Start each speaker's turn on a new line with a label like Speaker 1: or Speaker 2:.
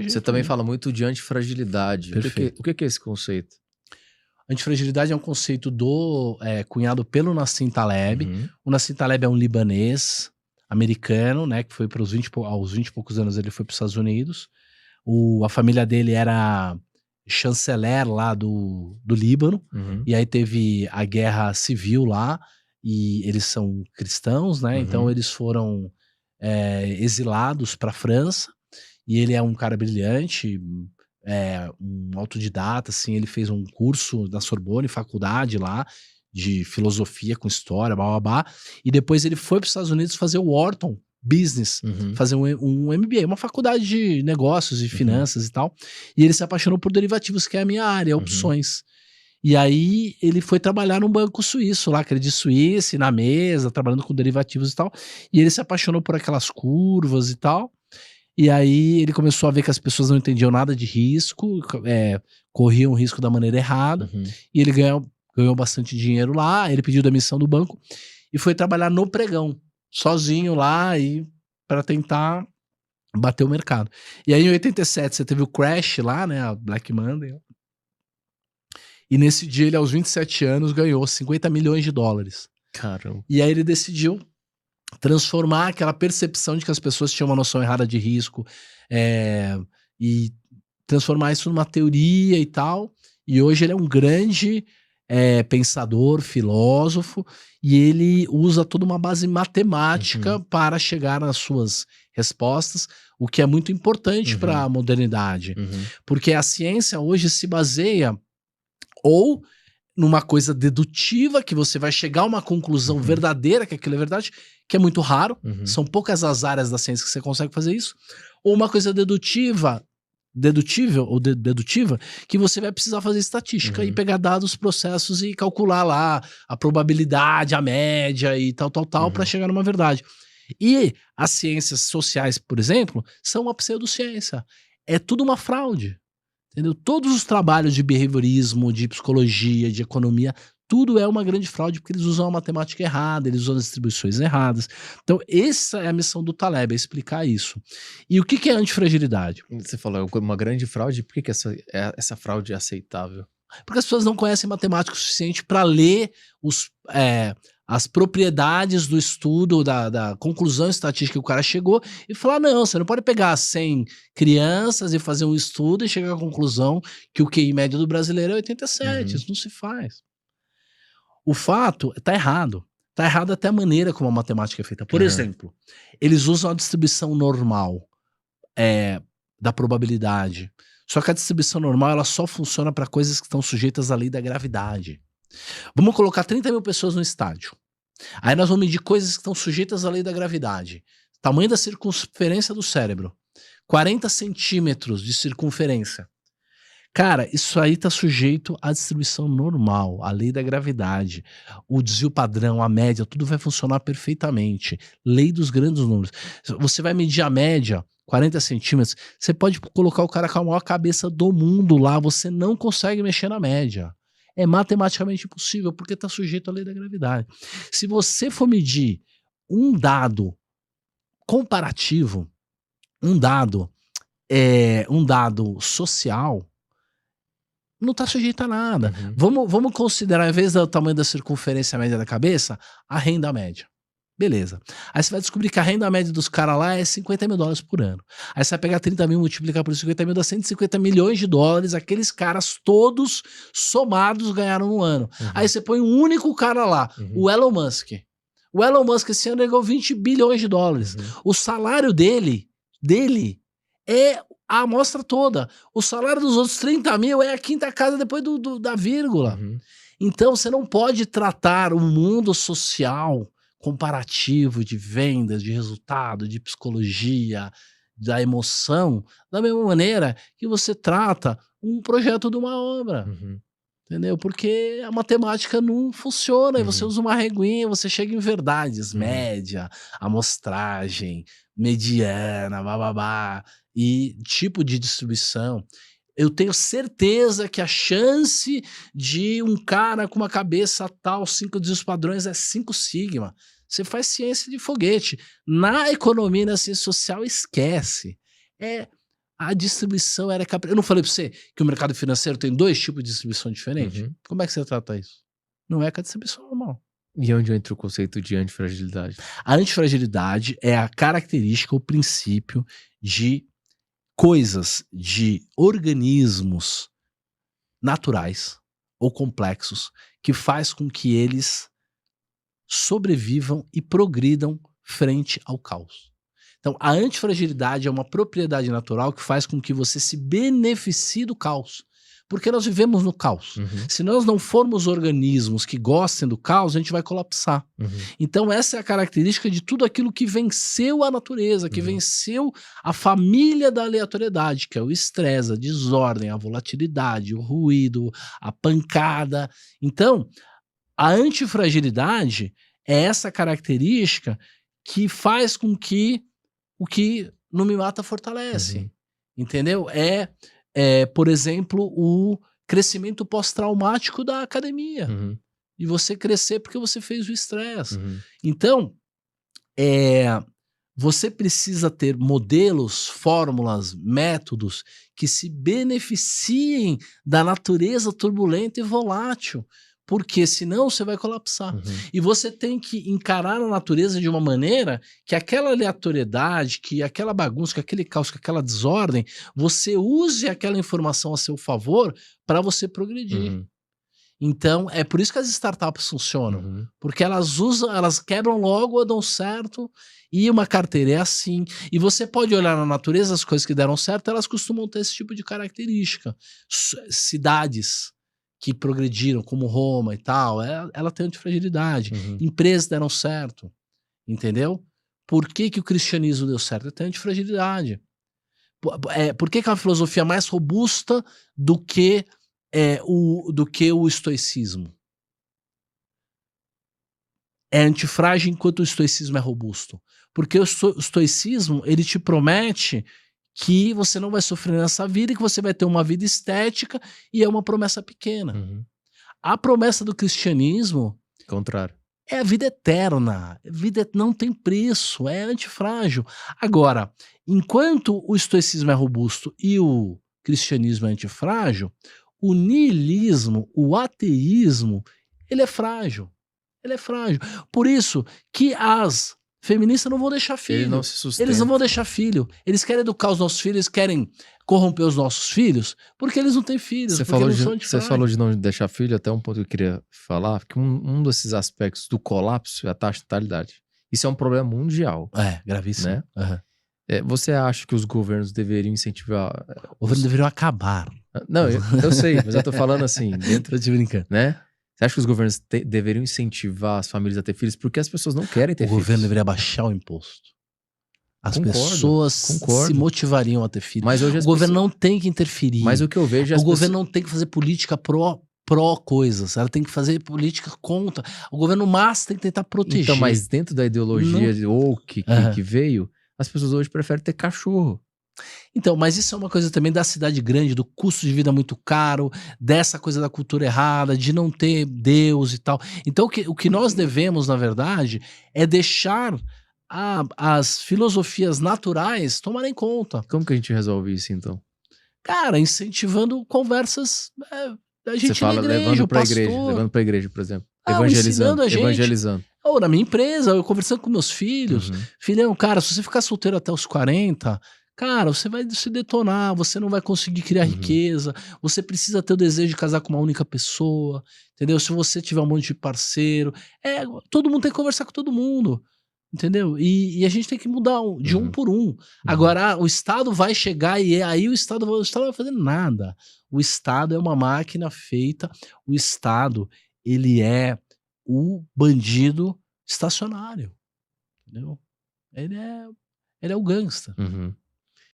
Speaker 1: Você também fala muito de antifragilidade.
Speaker 2: Perfeito.
Speaker 1: O que é esse conceito?
Speaker 2: Antifragilidade é um conceito cunhado pelo Nassim Taleb.
Speaker 1: Uhum.
Speaker 2: O Nassim Taleb é um libanês americano, né, que foi aos 20 e poucos anos ele foi para os Estados Unidos. A família dele era chanceler lá do Líbano,
Speaker 1: Uhum.
Speaker 2: e aí teve a guerra civil lá, e eles são cristãos, né, então eles foram exilados para a França, e ele é um cara brilhante, um autodidata, assim, ele fez um curso na Sorbonne, faculdade lá, de filosofia com história, blá, e depois ele foi para os Estados Unidos fazer o Wharton Business,
Speaker 1: Uhum.
Speaker 2: fazer um MBA, uma faculdade de negócios e finanças e tal, e ele se apaixonou por derivativos, que é a minha área, opções. E aí ele foi trabalhar num banco suíço lá, Credit Suisse, na mesa, trabalhando com derivativos e tal, e ele se apaixonou por aquelas curvas e tal, e aí ele começou a ver que as pessoas não entendiam nada de risco, corriam risco da maneira errada,
Speaker 1: Uhum.
Speaker 2: e ele ganhou bastante dinheiro lá, ele pediu demissão do banco e foi trabalhar no pregão, sozinho lá, e para tentar bater o mercado. E aí em 87 você teve o crash lá, né, a Black Monday, e nesse dia ele aos 27 anos ganhou 50 milhões de dólares.
Speaker 1: Caramba.
Speaker 2: E aí ele decidiu transformar aquela percepção de que as pessoas tinham uma noção errada de risco, e transformar isso numa teoria e tal. E hoje ele é um grande pensador, filósofo, e ele usa toda uma base matemática para chegar nas suas respostas, o que é muito importante para a modernidade. Porque a ciência hoje se baseia ou numa coisa dedutiva, que você vai chegar a uma conclusão verdadeira, que aquilo é verdade, que é muito raro, são poucas as áreas da ciência que você consegue fazer isso, ou uma coisa dedutiva, que você vai precisar fazer estatística e pegar dados, processos e calcular lá a probabilidade, a média e tal, para chegar numa verdade. E as ciências sociais, por exemplo, são uma pseudociência. É tudo uma fraude. Entendeu? Todos os trabalhos de behaviorismo, de psicologia, de economia, tudo é uma grande fraude, porque eles usam a matemática errada, eles usam as distribuições erradas. Então, essa é a missão do Taleb, é explicar isso. E o que é antifragilidade?
Speaker 1: Você falou uma grande fraude, por que essa fraude é aceitável?
Speaker 2: Porque as pessoas não conhecem matemática o suficiente para ler as propriedades do estudo, da conclusão estatística que o cara chegou, e falar, não, você não pode pegar 100 crianças e fazer um estudo e chegar à conclusão que o QI médio do brasileiro é 87, isso não se faz. O fato tá errado. Tá errado até a maneira como a matemática é feita. Por exemplo, eles usam a distribuição normal da probabilidade. Só que a distribuição normal ela só funciona para coisas que estão sujeitas à lei da gravidade. Vamos colocar 30 mil pessoas no estádio. Aí nós vamos medir coisas que estão sujeitas à lei da gravidade. Tamanho da circunferência do cérebro. 40 centímetros de circunferência. Cara, isso aí tá sujeito à distribuição normal, à lei da gravidade. O desvio padrão, a média, tudo vai funcionar perfeitamente. Lei dos grandes números. Você vai medir a média, 40 centímetros, você pode colocar o cara com a maior cabeça do mundo lá, você não consegue mexer na média. É matematicamente impossível, porque está sujeito à lei da gravidade. Se você for medir um dado comparativo, um dado social, não está sujeito a nada. Vamos considerar, ao invés do tamanho da circunferência média da cabeça, a renda média. Beleza. Aí você vai descobrir que a renda média dos caras lá é 50 mil dólares por ano. Aí você vai pegar 30 mil, multiplicar por 50 mil, dá 150 milhões de dólares, aqueles caras todos somados ganharam no ano. Aí você põe um único cara lá, o Elon Musk. O Elon Musk esse ano ganhou 20 bilhões de dólares. O salário dele é a amostra toda. O salário dos outros 30 mil é a quinta casa depois da vírgula. Então você não pode tratar o mundo social comparativo de vendas, de resultado, de psicologia, da emoção, da mesma maneira que você trata um projeto de uma obra. Entendeu? Porque a matemática não funciona, e você usa uma reguinha, você chega em verdades, média, amostragem, mediana, bababá, e tipo de distribuição. Eu tenho certeza que a chance de um cara com uma cabeça tal, 5 desvios padrões, é 5 sigma. Você faz ciência de foguete. Na economia e na ciência social, esquece. A distribuição era Eu não falei pra você que o mercado financeiro tem 2 tipos de distribuição diferente?
Speaker 1: Uhum.
Speaker 2: Como é que você trata isso? Não é com a distribuição normal.
Speaker 1: E onde entra o conceito de antifragilidade?
Speaker 2: A antifragilidade é a característica, o princípio de coisas, de organismos naturais ou complexos que faz com que eles sobrevivam e progridam frente ao caos. Então, a antifragilidade é uma propriedade natural que faz com que você se beneficie do caos. Porque nós vivemos no caos.
Speaker 1: Uhum.
Speaker 2: Se nós não formos organismos que gostem do caos, a gente vai colapsar.
Speaker 1: Uhum.
Speaker 2: Então, essa é a característica de tudo aquilo que venceu a natureza, que
Speaker 1: Uhum.
Speaker 2: venceu a família da aleatoriedade, que é o estresse, a desordem, a volatilidade, o ruído, a pancada. Então, a antifragilidade é essa característica que faz com que o que não me mata fortalece.
Speaker 1: Uhum.
Speaker 2: Entendeu? Por exemplo, o crescimento pós-traumático da academia.
Speaker 1: Uhum.
Speaker 2: E você crescer porque você fez o estresse.
Speaker 1: Uhum.
Speaker 2: Então, você precisa ter modelos, fórmulas, métodos que se beneficiem da natureza turbulenta e volátil. Porque senão você vai colapsar.
Speaker 1: Uhum.
Speaker 2: E você tem que encarar a natureza de uma maneira que aquela aleatoriedade, que aquela bagunça, que aquele caos, que aquela desordem, você use aquela informação a seu favor para você progredir.
Speaker 1: Uhum.
Speaker 2: Então, é por isso que as startups funcionam.
Speaker 1: Uhum.
Speaker 2: Porque elas quebram logo, dão certo, e uma carteira é assim. E você pode olhar na natureza, as coisas que deram certo, elas costumam ter esse tipo de característica. Cidades que progrediram, como Roma e tal, ela tem antifragilidade.
Speaker 1: Uhum.
Speaker 2: Empresas deram certo, entendeu? Por que que o cristianismo deu certo? Ele tem antifragilidade. Por que que é uma filosofia mais robusta do que o estoicismo? É antifrágil enquanto o estoicismo é robusto. Porque o estoicismo, ele te promete que você não vai sofrer nessa vida e que você vai ter uma vida estética, e é uma promessa pequena.
Speaker 1: Uhum.
Speaker 2: A promessa do cristianismo
Speaker 1: Contrário.
Speaker 2: é a vida eterna. A vida não tem preço, é antifrágil. Agora, enquanto o estoicismo é robusto e o cristianismo é antifrágil, o niilismo, o ateísmo, ele é frágil. Ele é frágil. Por isso que as feministas não vão deixar filho.
Speaker 1: Ele não se sustenta.
Speaker 2: Eles não vão deixar filho. Eles querem educar os nossos filhos, eles querem corromper os nossos filhos, porque eles não têm filhos,
Speaker 1: Você
Speaker 2: porque eles não são
Speaker 1: você falou de não deixar filho, até um ponto que eu queria falar, que um desses aspectos do colapso é a taxa de natalidade. Isso é um problema mundial.
Speaker 2: É, gravíssimo.
Speaker 1: Né?
Speaker 2: Uhum.
Speaker 1: Você acha que os governos deveriam incentivar...
Speaker 2: O governo deveria acabar.
Speaker 1: Não, eu sei, mas eu tô falando assim, dentro...
Speaker 2: Tô te brincando.
Speaker 1: Né? Você acha que os governos deveriam incentivar as famílias a ter filhos? Porque as pessoas não querem ter
Speaker 2: filhos. O governo deveria baixar o imposto. As pessoas se motivariam a ter filhos.
Speaker 1: Mas hoje
Speaker 2: o governo não tem que interferir.
Speaker 1: Mas o que eu vejo é
Speaker 2: o governo não tem que fazer política pró coisas. Ela tem que fazer política contra. O governo tem que tentar proteger.
Speaker 1: Então, mas dentro da ideologia de woke que veio, as pessoas hoje preferem ter cachorro.
Speaker 2: Então, mas isso é uma coisa também da cidade grande, do custo de vida muito caro, dessa coisa da cultura errada, de não ter Deus e tal. Então, o que nós devemos, na verdade, é deixar as filosofias naturais tomarem conta.
Speaker 1: Como que a gente resolve isso, então?
Speaker 2: Cara, incentivando conversas da gente. Você
Speaker 1: fala
Speaker 2: igreja,
Speaker 1: levando pra igreja, por exemplo. Evangelizando.
Speaker 2: Ou na minha empresa, eu conversando com meus filhos. Filhão, cara, se você ficar solteiro até os 40... Cara, você vai se detonar, você não vai conseguir criar riqueza, você precisa ter o desejo de casar com uma única pessoa, entendeu? Se você tiver um monte de parceiro, todo mundo tem que conversar com todo mundo, entendeu? E a gente tem que mudar de um por um. Agora, o Estado vai chegar e aí o Estado não vai fazer nada. O Estado é uma máquina feita, o Estado, ele é o bandido estacionário, entendeu? Ele é o gangsta.